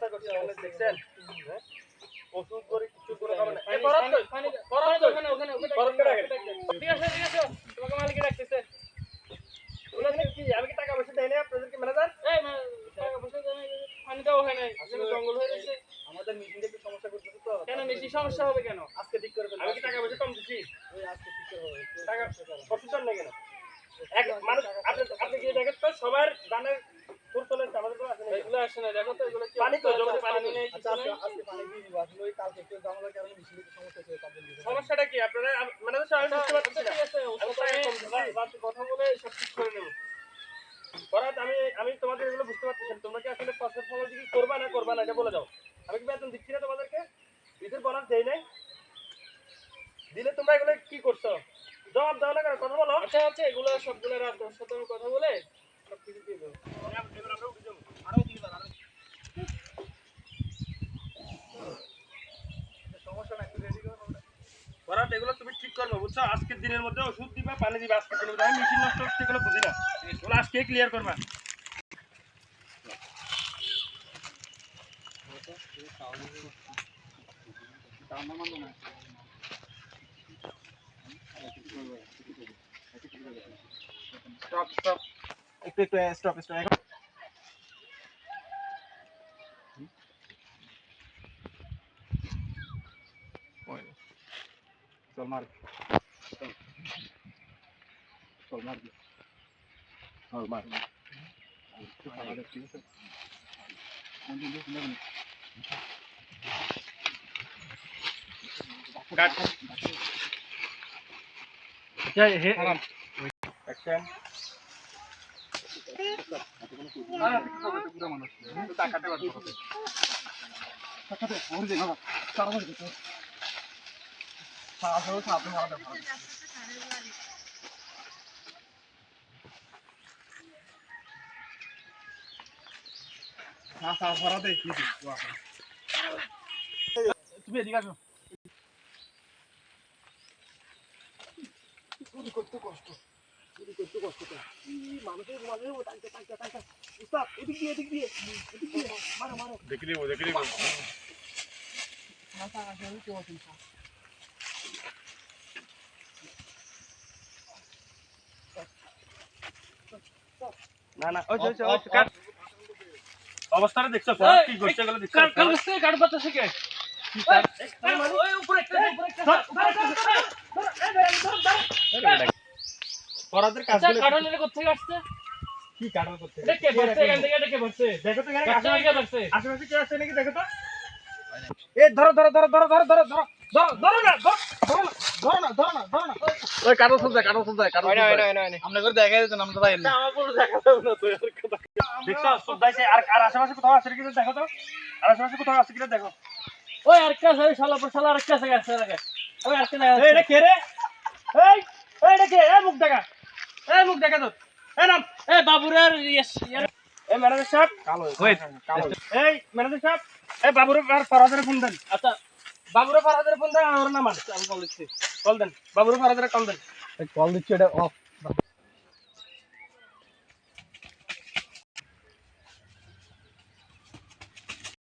ব্যবস্থা করছি অনেক দেখছেন হ্যাঁ ওষুধ করে কিছু করে খাবেন না এই পরাত ওখানে ঠিক আছে তোমাকে মালিক ডাকতেছে ওখানে কি আমি কি টাকা পয়সা দেই না আপনাদের কি ম্যানেজার এই টাকা পয়সা দেই না পানি দাও হয় না এখানে জঙ্গল হয়ে গেছে আমাদের মিটিং একটু সমস্যা করতেছে তো কেন বেশি সমস্যা হবে কেন আজকে ঠিক করে ফেলবো আমি কি টাকা পয়সা কম দিছি ওই আজকে ঠিক করে হবে টাকা কতজন নেই কেন এক মানুষ আপনি কি দেখেন তো সবার দানের তোর চলে আমাদের তো আসে না এগুলো আসে না দেখো তো এগুলো পানি তো জমিতে পানি নেই আচ্ছা আজকে পানি দিয়ে দিব আসলে ওই কালকে একটু জামালার কারণে মিশিয়ে সমস্যা হচ্ছে তাদের সমস্যাটা কি আপনারা ম্যানেজার সাহেব বুঝতে পারছেন ঠিক আছে আমি কথা বলে সব ঠিক করে নেব পরাত আমি তোমাদের এগুলো বুঝতে পারতেছি তোমরা কি আসলে পাসপোর্ট ফর্মালিটি কি করবা না এটা বলে দাও আমি কি বেতন দিচ্ছি না তোমাদেরকে ঈদের বোনাস দেই নাই দিলে তোমরা এগুলো কি করছো জবাব দাও না কেন কথা বলো আচ্ছা আচ্ছা এগুলো সবগুলো রাত 10 সাথে কথা বলে সব কিছু দিয়ে দাও এবার আমরা উঠে যাবো আরো দিয়ে দাও সমস্যা না একটু রেডি করো পরাত এগুলো তুমি ঠিক করবে বুঝছো আজকের দিনের মধ্যে ওষুধ দিবা পানি দিবা আজকের দিনের মধ্যে আমি মেশিন নষ্ট হচ্ছে এগুলো বুঝি না এগুলো আজকে ক্লিয়ার করবা স্টপ একটু স্টপ চল মার কাট জয় হে অ্যাকশন পুরো মানুষ টাকাতে বাদ করতে টাকাতে ওর যে না সারা বছর তো সাথে মারা দাও না সারা ভরা দে কি তুমি এদিকে আসো কত কষ্ট মানুষের উস্তাদ এদিক দিয়ে মারো দেখি দেবো না ওই কাট অবস্থাটা দেখছো কি করছে এগুলো দেখছো কাট পাচ্ছে কে ওই উপরে একটা পরাদের কাজগুলো কাটলে কোথা থেকে আসছে কি কাটল করতে দেখে বসছে এখান থেকে দেখে বসছে দেখো তো এখানে আশেপাশে কে আছে নাকি দেখো তো এই ধরো না ওই কাটল শুনতে আমরা করে দেখাই দিত আমরা তো না আমার পুরো দেখা যাবে না তো এর কথা দেখছো সুদাইছে আর আশেপাশে কোথাও আছে কি দেখো তো আর আশেপাশে কোথাও আছে কি দেখো ওই আর কে আছে শালা পর শালা আর কে আছে লাগে ওই আর কে না এই এটা কে রে এই এটা কে এই মুখ দেখা তো এই নাম এই বাবুরের এই ম্যানেজার সাহেব কালো এই ম্যানেজার সাহেব এই বাবুরের ফরাদের ফোন দেন আচ্ছা বাবুরের ফরাদের ফোন দেন আর নাম আমি কল দিচ্ছি কল দেন বাবুরের ফরাদের কল দেন কল দিচ্ছি এটা অফ